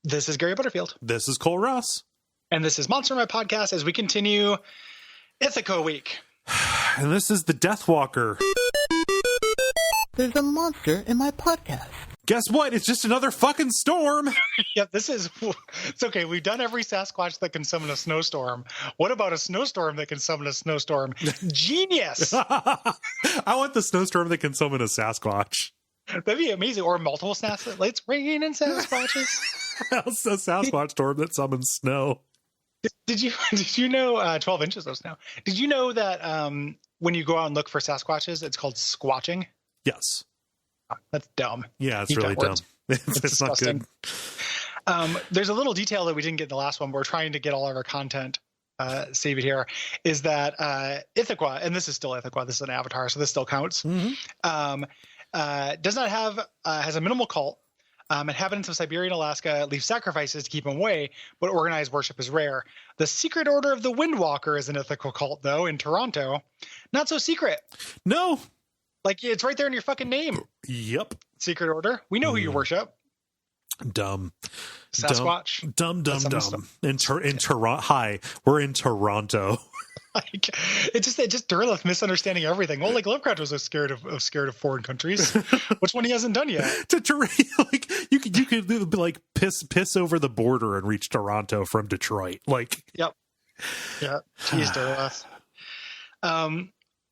This is Gary Butterfield. This is Cole Ross. And this is Monster My Podcast as we continue Ithaca Week. And this is the Deathwalker. There's a monster in my podcast. Guess what? It's just another fucking storm. Yeah, it's okay. We've done every Sasquatch that can summon a snowstorm. What about a snowstorm that can summon a snowstorm? Genius! I want the snowstorm that can summon a Sasquatch. That'd be amazing. Or multiple Sasquatches. It's raining in Sasquatches. It's a Sasquatch storm that summons snow. Did you know 12 inches of snow? Did you know that when you go out and look for Sasquatches, it's called squatching? Yes. Oh, that's dumb. Yeah, it's really dumb. It's not good. There's a little detail that we didn't get in the last one. We're trying to get all of our content save it here. Is that Ithaca, and this is still Ithaca. This is an avatar, so this still counts. Mm-hmm. Does not have has a minimal cult. Inhabitants of Siberia and Alaska leave sacrifices to keep them away, but organized worship is rare. The Secret Order of the Windwalker is an ethical cult, though, in Toronto. Not so secret. No. Like, it's right there in your fucking name. Yep. Secret Order. We know who you worship. Dumb. Sasquatch. Dumb. In Toronto. Hi, we're in Toronto. Like, it's just Derleth misunderstanding everything. Well, like Lovecraft was scared of foreign countries, which one he hasn't done yet. Like you could like piss over the border and reach Toronto from Detroit. Like, yep, yeah. Jeez, Derleth.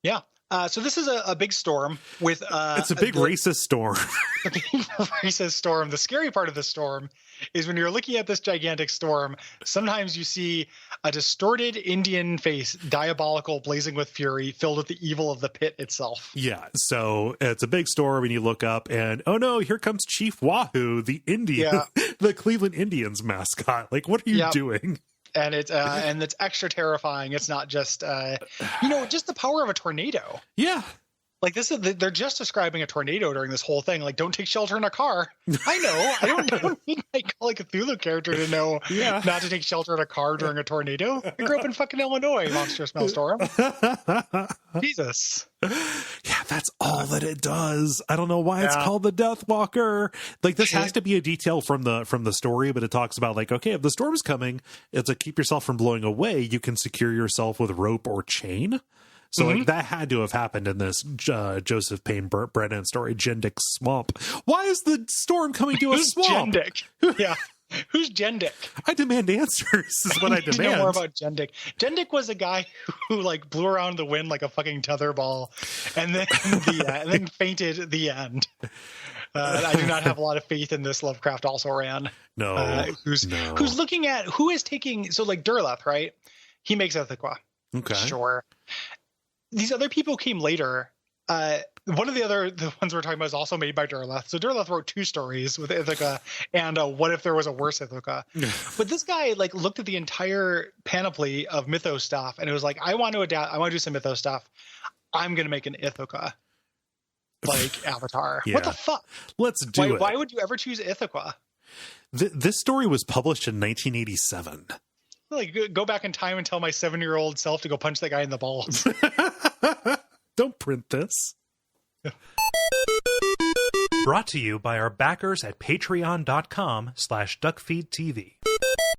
Yeah. So this is a big storm with it's a big racist storm. A big racist storm. The scary part of the storm is when you're looking at this gigantic storm, sometimes you see a distorted Indian face, diabolical, blazing with fury, filled with the evil of the pit itself. Yeah, so it's a big storm, and you look up, and oh no, here comes Chief Wahoo, the Indian, the Cleveland Indians mascot. Like, what are you doing? And it's extra terrifying. It's not just just the power of a tornado. Yeah. Like they're just describing a tornado during this whole thing. Like, don't take shelter in a car. I know. I don't need my Cthulhu character to know not to take shelter in a car during a tornado. I grew up in fucking Illinois, Monstrous Maelstrom. Jesus. Yeah, that's all that it does. I don't know why it's called the Deathwalker. Like, this has to be a detail from the story, but it talks about like, okay, if the storm's coming, it's to keep yourself from blowing away, you can secure yourself with rope or chain. So like that had to have happened in this Joseph Payne Brennan story, Jendick Swamp. Why is the storm coming to a swamp? Jendick? Yeah. Who's Jendick? I demand answers is what I demand. Know more about Jendick. Jendick was a guy who like blew around the wind like a fucking tetherball and then fainted at the end. I do not have a lot of faith in this Lovecraft also ran. No. Who's looking at who is taking, so like Derleth, right? He makes Ithaca. Okay. Sure. These other people came later. One of the ones we're talking about is also made by Derleth. So Derleth wrote 2 stories with Ithaca and What If There Was a Worse Ithaca. But this guy like looked at the entire panoply of mythos stuff and it was like, I want to adapt. I want to do some mythos stuff. I'm going to make an Ithaca like avatar. Yeah. What the fuck? Let's do it. Why would you ever choose Ithaca? This story was published in 1987. Like, go back in time and tell my 7-year-old self to go punch that guy in the balls. Don't print this. Brought to you by our backers at patreon.com/Duckfeed.tv.